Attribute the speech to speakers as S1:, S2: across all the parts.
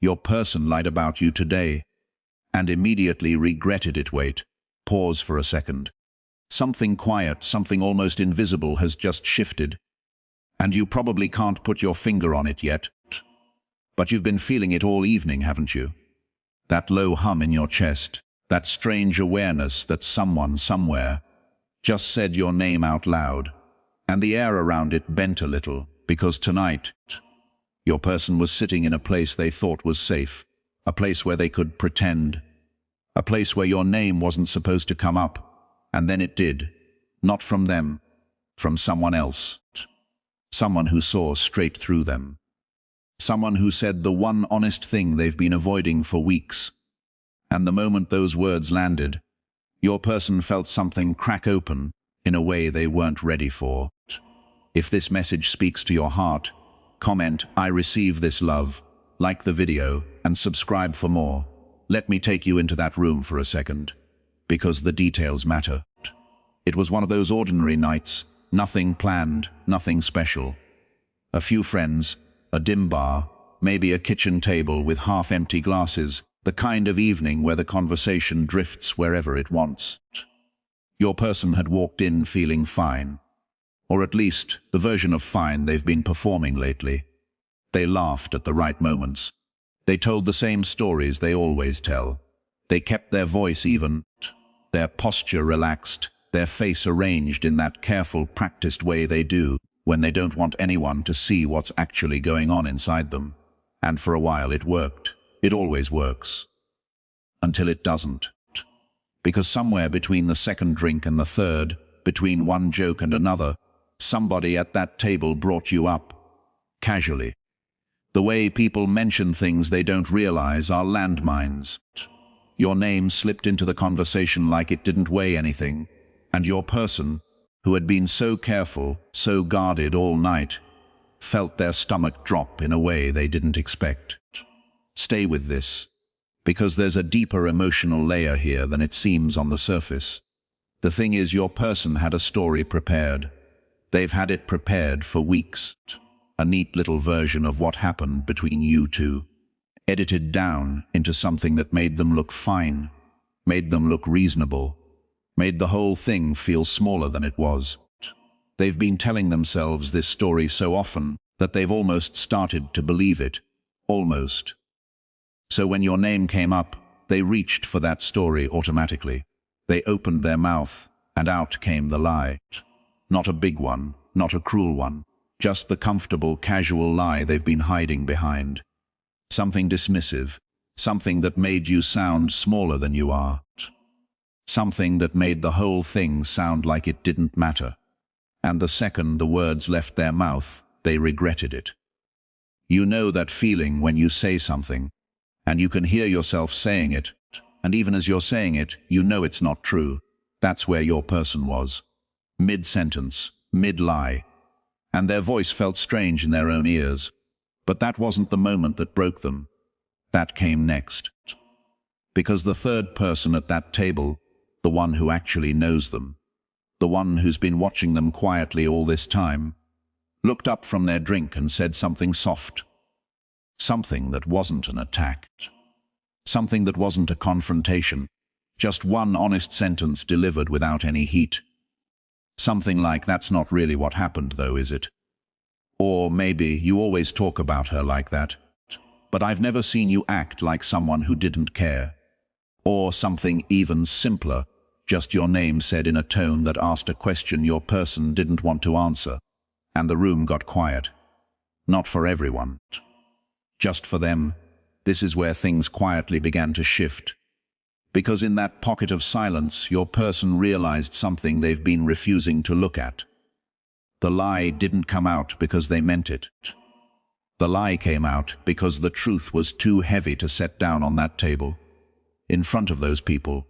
S1: Your person lied about you today, and immediately regretted it. Wait. Pause for a second. Something quiet, something almost invisible has just shifted, and you probably can't put your finger on it yet. But you've been feeling it all evening, haven't you? That low hum in your chest, that strange awareness that someone, somewhere, just said your name out loud, and the air around it bent a little, because tonight, your person was sitting in a place they thought was safe, a place where they could pretend, a place where your name wasn't supposed to come up, and then it did. Not from them, from someone else. Someone who saw straight through them. Someone who said the one honest thing they've been avoiding for weeks. And the moment those words landed, your person felt something crack open in a way they weren't ready for. If this message speaks to your heart, comment, "I receive this love," like the video, and subscribe for more. Let me take you into that room for a second, because the details matter. It was one of those ordinary nights, nothing planned, nothing special. A few friends, a dim bar, maybe a kitchen table with half-empty glasses, the kind of evening where the conversation drifts wherever it wants. Your person had walked in feeling fine, or at least the version of fine they've been performing lately. They laughed at the right moments. They told the same stories they always tell. They kept their voice even, their posture relaxed, their face arranged in that careful, practiced way they do when they don't want anyone to see what's actually going on inside them. And for a while it worked. It always works. Until it doesn't. Because somewhere between the second drink and the third, between one joke and another, somebody at that table brought you up. Casually. The way people mention things they don't realize are landmines. Your name slipped into the conversation like it didn't weigh anything, and your person, who had been so careful, so guarded all night, felt their stomach drop in a way they didn't expect. Stay with this, because there's a deeper emotional layer here than it seems on the surface. The thing is, your person had a story prepared. They've had it prepared for weeks. A neat little version of what happened between you two, edited down into something that made them look fine, made them look reasonable, made the whole thing feel smaller than it was. They've been telling themselves this story so often that they've almost started to believe it. Almost. So when your name came up, they reached for that story automatically. They opened their mouth, and out came the lie. Not a big one, not a cruel one. Just the comfortable, casual lie they've been hiding behind. Something dismissive, something that made you sound smaller than you are. Something that made the whole thing sound like it didn't matter. And the second the words left their mouth, they regretted it. You know that feeling when you say something, and you can hear yourself saying it, and even as you're saying it, you know it's not true. That's where your person was. Mid-sentence, mid-lie. And their voice felt strange in their own ears. But that wasn't the moment that broke them. That came next. Because the third person at that table, the one who actually knows them, the one who's been watching them quietly all this time, looked up from their drink and said something soft. Something that wasn't an attack. Something that wasn't a confrontation. Just one honest sentence delivered without any heat. Something like, "That's not really what happened though, is it?" Or maybe, "You always talk about her like that, but I've never seen you act like someone who didn't care." Or something even simpler, just your name said in a tone that asked a question your person didn't want to answer, and the room got quiet. Not for everyone. Just for them. This is where things quietly began to shift. Because in that pocket of silence, your person realized something they've been refusing to look at. The lie didn't come out because they meant it. The lie came out because the truth was too heavy to set down on that table, in front of those people,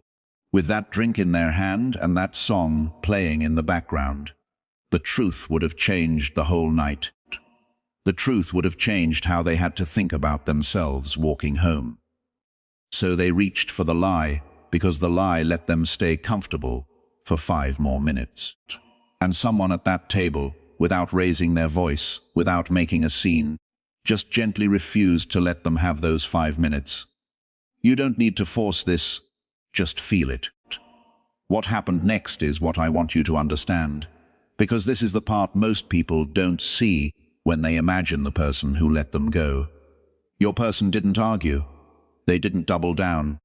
S1: with that drink in their hand and that song playing in the background. The truth would have changed the whole night. The truth would have changed how they had to think about themselves walking home. So they reached for the lie, because the lie let them stay comfortable for 5 more minutes. And someone at that table, without raising their voice, without making a scene, Just gently refused to let them have those 5 minutes. You don't need to force this, just feel it. What happened next is what I want you to understand, because this is the part most people don't see when they imagine the person who let them go. Your person didn't argue. They didn't double down.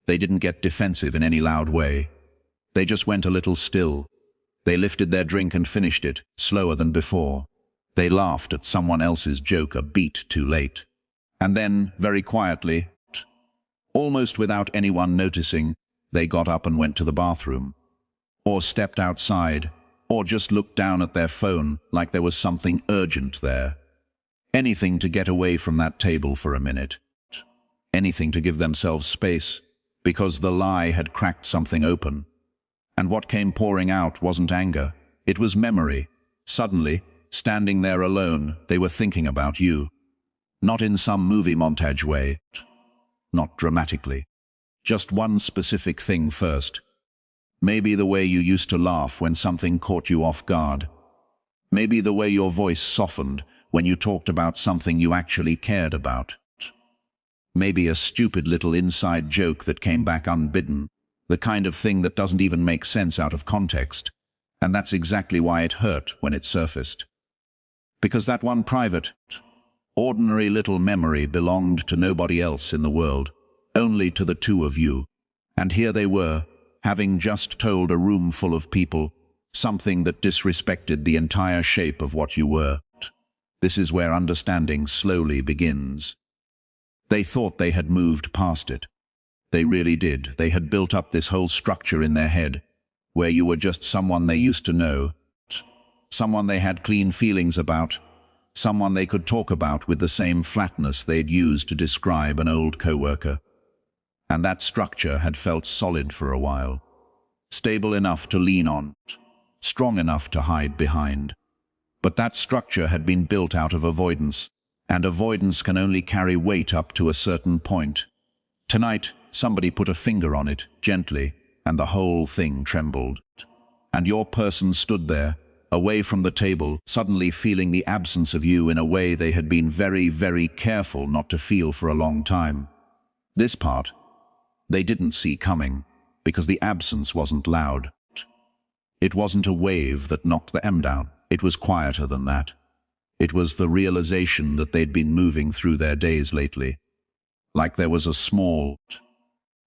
S1: They didn't get defensive in any loud way. They just went a little still. They lifted their drink and finished it, slower than before. They laughed at someone else's joke a beat too late. And then, very quietly, almost without anyone noticing, they got up and went to the bathroom, or stepped outside, or just looked down at their phone like there was something urgent there. Anything to get away from that table for a minute. Anything to give themselves space, because the lie had cracked something open. And what came pouring out wasn't anger, it was memory. Suddenly, standing there alone, they were thinking about you. Not in some movie montage way. Not dramatically. Just one specific thing first. Maybe the way you used to laugh when something caught you off guard. Maybe the way your voice softened when you talked about something you actually cared about. Maybe a stupid little inside joke that came back unbidden, the kind of thing that doesn't even make sense out of context. And that's exactly why it hurt when it surfaced. Because that one private, ordinary little memory belonged to nobody else in the world, only to the two of you. And here they were, having just told a room full of people something that disrespected the entire shape of what you were. This is where understanding slowly begins. They thought they had moved past it. They really did. They had built up this whole structure in their head, where you were just someone they used to know, someone they had clean feelings about, someone they could talk about with the same flatness they'd used to describe an old coworker. And that structure had felt solid for a while, stable enough to lean on, strong enough to hide behind. But that structure had been built out of avoidance, and avoidance can only carry weight up to a certain point. Tonight, somebody put a finger on it, gently, and the whole thing trembled. And your person stood there, away from the table, suddenly feeling the absence of you in a way they had been very, very careful not to feel for a long time. This part, they didn't see coming, because the absence wasn't loud. It wasn't a wave that knocked the M down. It was quieter than that. It was the realization that they'd been moving through their days lately. Like there was a small,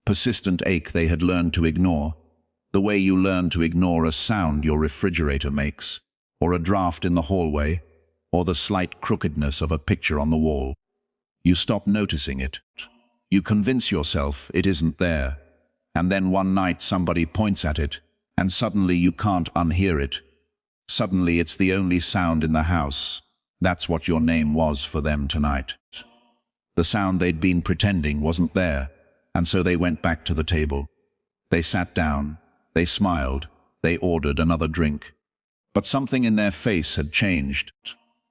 S1: persistent ache they had learned to ignore, the way you learn to ignore a sound your refrigerator makes, or a draft in the hallway, or the slight crookedness of a picture on the wall. You stop noticing it. You convince yourself it isn't there, and then one night somebody points at it, and suddenly you can't unhear it. Suddenly it's the only sound in the house. That's what your name was for them tonight. The sound they'd been pretending wasn't there, and so they went back to the table. They sat down, they smiled, they ordered another drink. But something in their face had changed,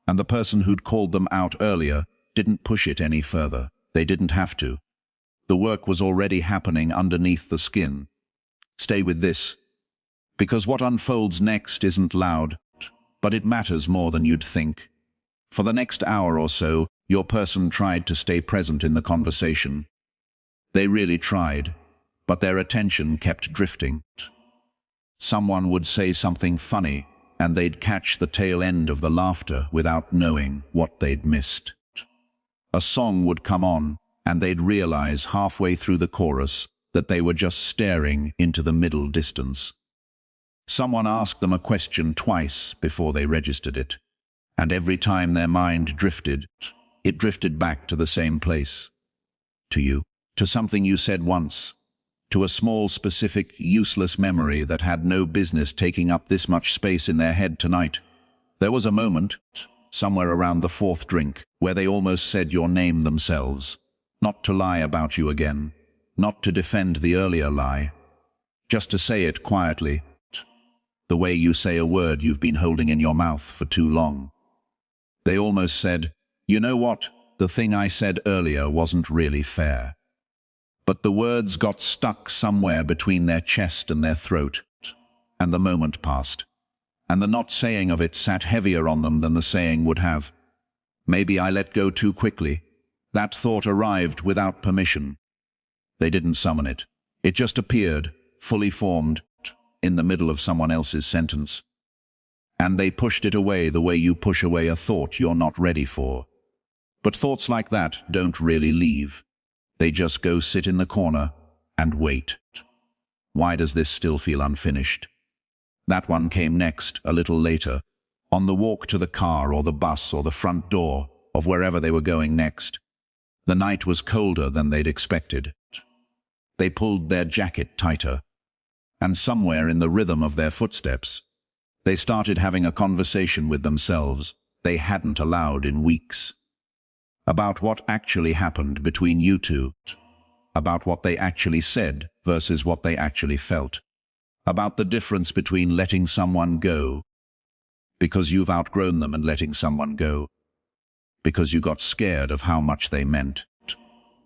S1: and the person who'd called them out earlier didn't push it any further. They didn't have to. The work was already happening underneath the skin. Stay with this, because what unfolds next isn't loud, but it matters more than you'd think. For the next hour or so, your person tried to stay present in the conversation. They really tried, but their attention kept drifting. Someone would say something funny, and they'd catch the tail end of the laughter without knowing what they'd missed. A song would come on, and they'd realize halfway through the chorus that they were just staring into the middle distance. Someone asked them a question twice before they registered it, and every time their mind drifted, it drifted back to the same place. To you, to something you said once, to a small, specific, useless memory that had no business taking up this much space in their head tonight. There was a moment, somewhere around the fourth drink, where they almost said your name themselves. Not to lie about you again, not to defend the earlier lie, just to say it quietly, the way you say a word you've been holding in your mouth for too long. They almost said, you know what, the thing I said earlier wasn't really fair. But the words got stuck somewhere between their chest and their throat, and the moment passed, and the not saying of it sat heavier on them than the saying would have. Maybe I let go too quickly. That thought arrived without permission. They didn't summon it. It just appeared, fully formed, in the middle of someone else's sentence. And they pushed it away the way you push away a thought you're not ready for. But thoughts like that don't really leave. They just go sit in the corner and wait. Why does this still feel unfinished? That one came next, a little later, on the walk to the car or the bus or the front door of wherever they were going next. The night was colder than they'd expected. They pulled their jacket tighter, and somewhere in the rhythm of their footsteps, they started having a conversation with themselves they hadn't allowed in weeks. About what actually happened between you two. About what they actually said versus what they actually felt. About the difference between letting someone go because you've outgrown them and letting someone go because you got scared of how much they meant.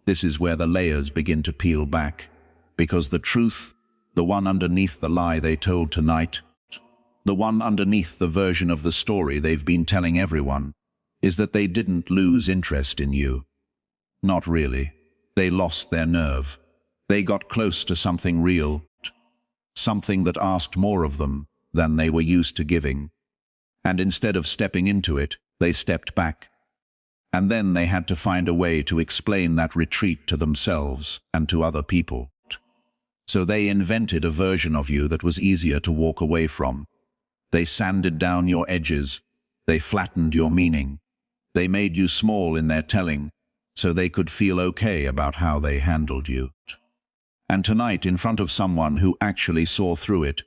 S1: This is where the layers begin to peel back, because the truth, the one underneath the lie they told tonight, the one underneath the version of the story they've been telling everyone, is that they didn't lose interest in you. Not really. They lost their nerve. They got close to something real, something that asked more of them than they were used to giving. And instead of stepping into it, they stepped back. And then they had to find a way to explain that retreat to themselves and to other people. So they invented a version of you that was easier to walk away from. They sanded down your edges. They flattened your meaning. They made you small in their telling, so they could feel okay about how they handled you. And tonight, in front of someone who actually saw through it,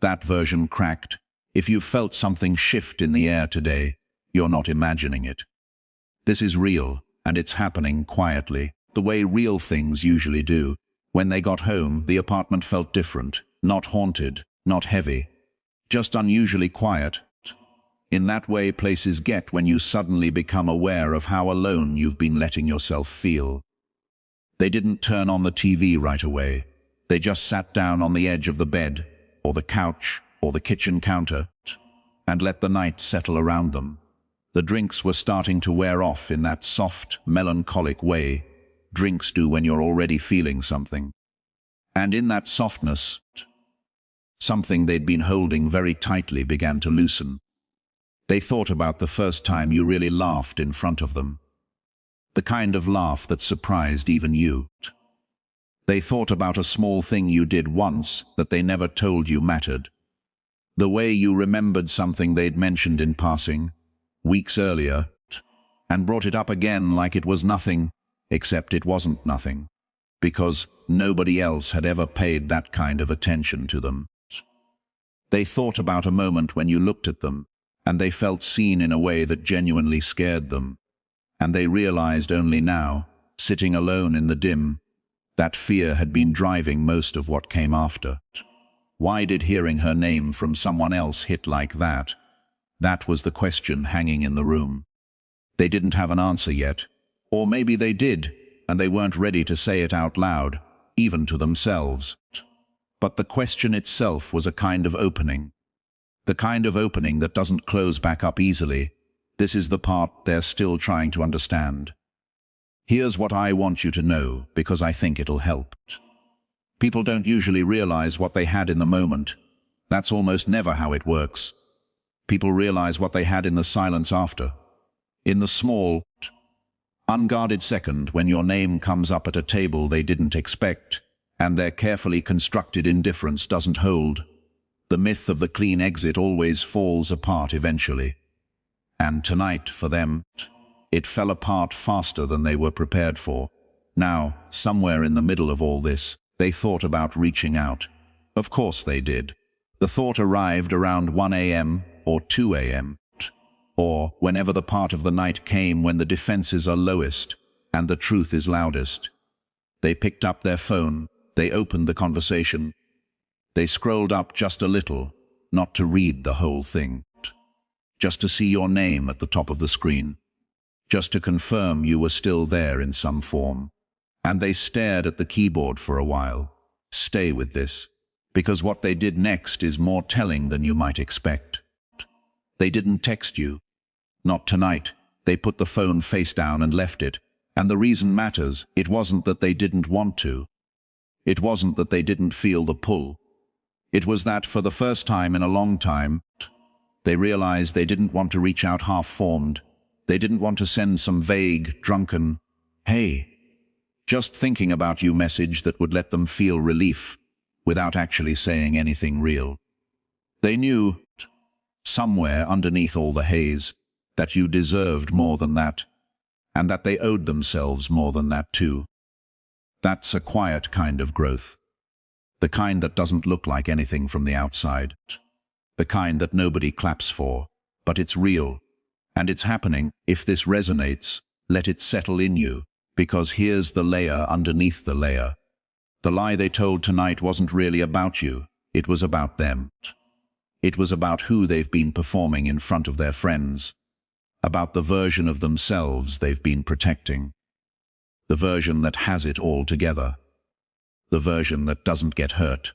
S1: that version cracked. If you've felt something shift in the air today, you're not imagining it. This is real, and it's happening quietly, the way real things usually do. When they got home, the apartment felt different, not haunted, not heavy, just unusually quiet. In that way places get when you suddenly become aware of how alone you've been letting yourself feel. They didn't turn on the TV right away. They just sat down on the edge of the bed, or the couch, or the kitchen counter, and let the night settle around them. The drinks were starting to wear off in that soft, melancholic way drinks do when you're already feeling something. And in that softness, something they'd been holding very tightly began to loosen. They thought about the first time you really laughed in front of them. The kind of laugh that surprised even you. They thought about a small thing you did once that they never told you mattered. The way you remembered something they'd mentioned in passing, weeks earlier, and brought it up again like it was nothing, except it wasn't nothing, because nobody else had ever paid that kind of attention to them. They thought about a moment when you looked at them, and they felt seen in a way that genuinely scared them, and they realized only now, sitting alone in the dim, that fear had been driving most of what came after. Why did hearing her name from someone else hit like that? That was the question hanging in the room. They didn't have an answer yet. Or maybe they did, and they weren't ready to say it out loud, even to themselves. But the question itself was a kind of opening. The kind of opening that doesn't close back up easily. This is the part they're still trying to understand. Here's what I want you to know, because I think it'll help. People don't usually realize what they had in the moment. That's almost never how it works. People realize what they had in the silence after. In the small, unguarded second when your name comes up at a table they didn't expect, and their carefully constructed indifference doesn't hold. The myth of the clean exit always falls apart eventually. And tonight, for them, it fell apart faster than they were prepared for. Now, somewhere in the middle of all this, they thought about reaching out. Of course they did. The thought arrived around 1 a.m. or 2 a.m. or whenever the part of the night came when the defenses are lowest and the truth is loudest. They picked up their phone, they opened the conversation. They scrolled up just a little, not to read the whole thing, just to see your name at the top of the screen, just to confirm you were still there in some form. And they stared at the keyboard for a while. Stay with this, because what they did next is more telling than you might expect. They didn't text you. Not tonight. They put the phone face down and left it. And the reason matters. It wasn't that they didn't want to. It wasn't that they didn't feel the pull. It was that, for the first time in a long time, they realized they didn't want to reach out half-formed. They didn't want to send some vague, drunken, "Hey, just thinking about you" message that would let them feel relief without actually saying anything real. They knew, somewhere underneath all the haze, that you deserved more than that, and that they owed themselves more than that too. That's a quiet kind of growth. The kind that doesn't look like anything from the outside. The kind that nobody claps for, but it's real. And it's happening. If this resonates, let it settle in you, because here's the layer underneath the layer. The lie they told tonight wasn't really about you. It was about them. It was about who they've been performing in front of their friends. About the version of themselves they've been protecting. The version that has it all together. The version that doesn't get hurt.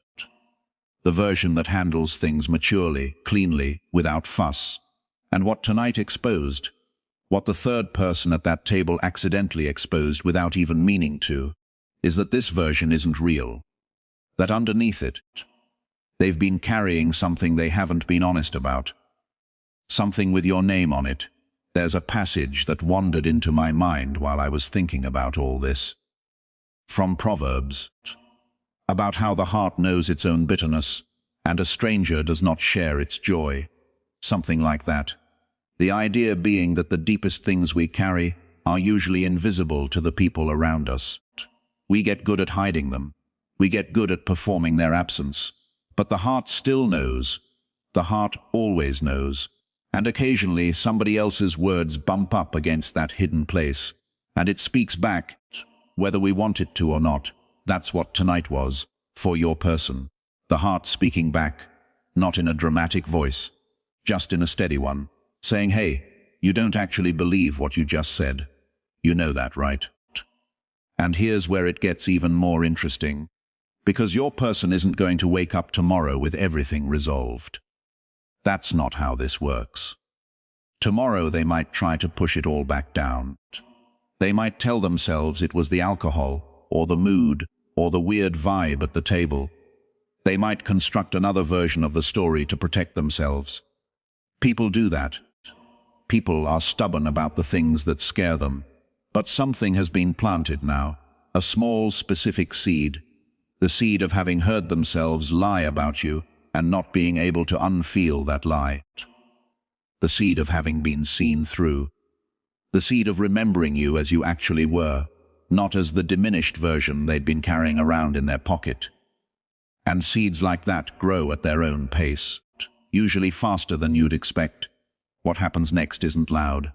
S1: The version that handles things maturely, cleanly, without fuss. And what tonight exposed, what the third person at that table accidentally exposed without even meaning to, is that this version isn't real. That underneath it, they've been carrying something they haven't been honest about. Something with your name on it. There's a passage that wandered into my mind while I was thinking about all this. From Proverbs. About how the heart knows its own bitterness, and a stranger does not share its joy. Something like that. The idea being that the deepest things we carry are usually invisible to the people around us. We get good at hiding them. We get good at performing their absence. But the heart still knows. The heart always knows. And occasionally somebody else's words bump up against that hidden place, and it speaks back, whether we want it to or not. That's what tonight was, for your person. The heart speaking back, not in a dramatic voice, just in a steady one, saying, "Hey, you don't actually believe what you just said. You know that, right?" And here's where it gets even more interesting, because your person isn't going to wake up tomorrow with everything resolved. That's not how this works. Tomorrow they might try to push it all back down. They might tell themselves it was the alcohol, or the mood, or the weird vibe at the table. They might construct another version of the story to protect themselves. People do that. People are stubborn about the things that scare them. But something has been planted now, a small specific seed, the seed of having heard themselves lie about you and not being able to unfeel that lie. The seed of having been seen through. The seed of remembering you as you actually were, not as the diminished version they'd been carrying around in their pocket. And seeds like that grow at their own pace, usually faster than you'd expect. What happens next isn't loud,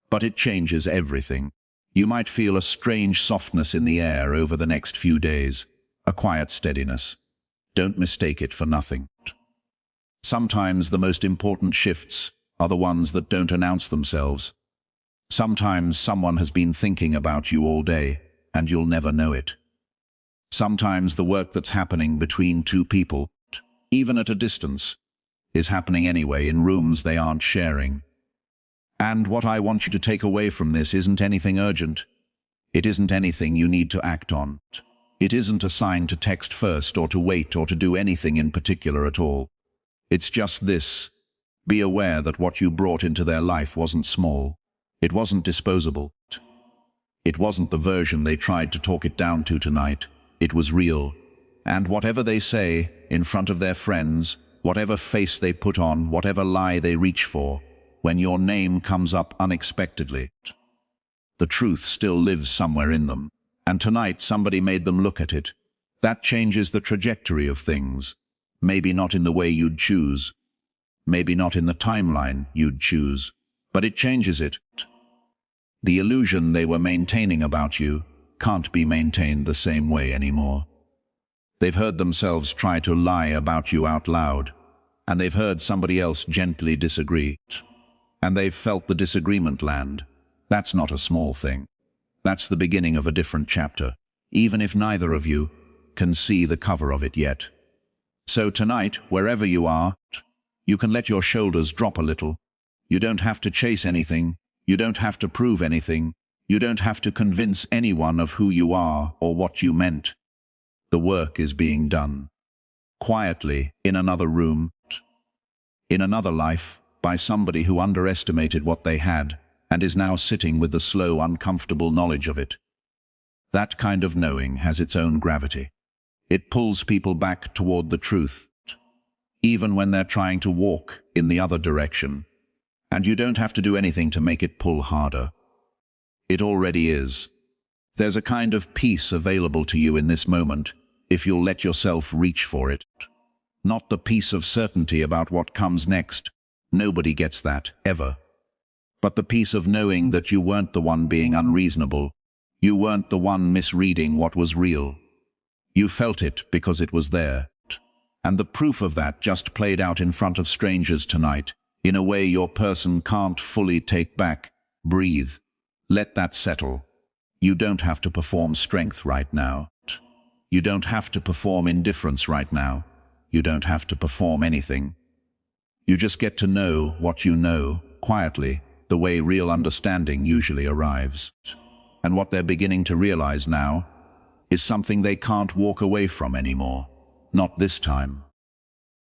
S1: but it changes everything. You might feel a strange softness in the air over the next few days, a quiet steadiness. Don't mistake it for nothing. Sometimes the most important shifts are the ones that don't announce themselves. Sometimes someone has been thinking about you all day, and you'll never know it. Sometimes the work that's happening between two people, even at a distance, is happening anyway in rooms they aren't sharing. And what I want you to take away from this isn't anything urgent. It isn't anything you need to act on. It isn't a sign to text first or to wait or to do anything in particular at all. It's just this. Be aware that what you brought into their life wasn't small. It wasn't disposable. It wasn't the version they tried to talk it down to tonight. It was real. And whatever they say in front of their friends, whatever face they put on, whatever lie they reach for, when your name comes up unexpectedly, the truth still lives somewhere in them. And tonight somebody made them look at it. That changes the trajectory of things. Maybe not in the way you'd choose. Maybe not in the timeline you'd choose. But it changes it. The illusion they were maintaining about you can't be maintained the same way anymore. They've heard themselves try to lie about you out loud, and they've heard somebody else gently disagree. And they've felt the disagreement land. That's not a small thing. That's the beginning of a different chapter, even if neither of you can see the cover of it yet. So tonight, wherever you are, you can let your shoulders drop a little. You don't have to chase anything. You don't have to prove anything. You don't have to convince anyone of who you are or what you meant. The work is being done. Quietly, in another room, in another life, by somebody who underestimated what they had and is now sitting with the slow, uncomfortable knowledge of it. That kind of knowing has its own gravity. It pulls people back toward the truth, even when they're trying to walk in the other direction. And you don't have to do anything to make it pull harder. It already is. There's a kind of peace available to you in this moment, if you'll let yourself reach for it. Not the peace of certainty about what comes next. Nobody gets that, ever. But the peace of knowing that you weren't the one being unreasonable. You weren't the one misreading what was real. You felt it because it was there. And the proof of that just played out in front of strangers tonight, in a way your person can't fully take back. Breathe. Let that settle. You don't have to perform strength right now. You don't have to perform indifference right now. You don't have to perform anything. You just get to know what you know, quietly, the way real understanding usually arrives. And what they're beginning to realize now is something they can't walk away from anymore. Not this time.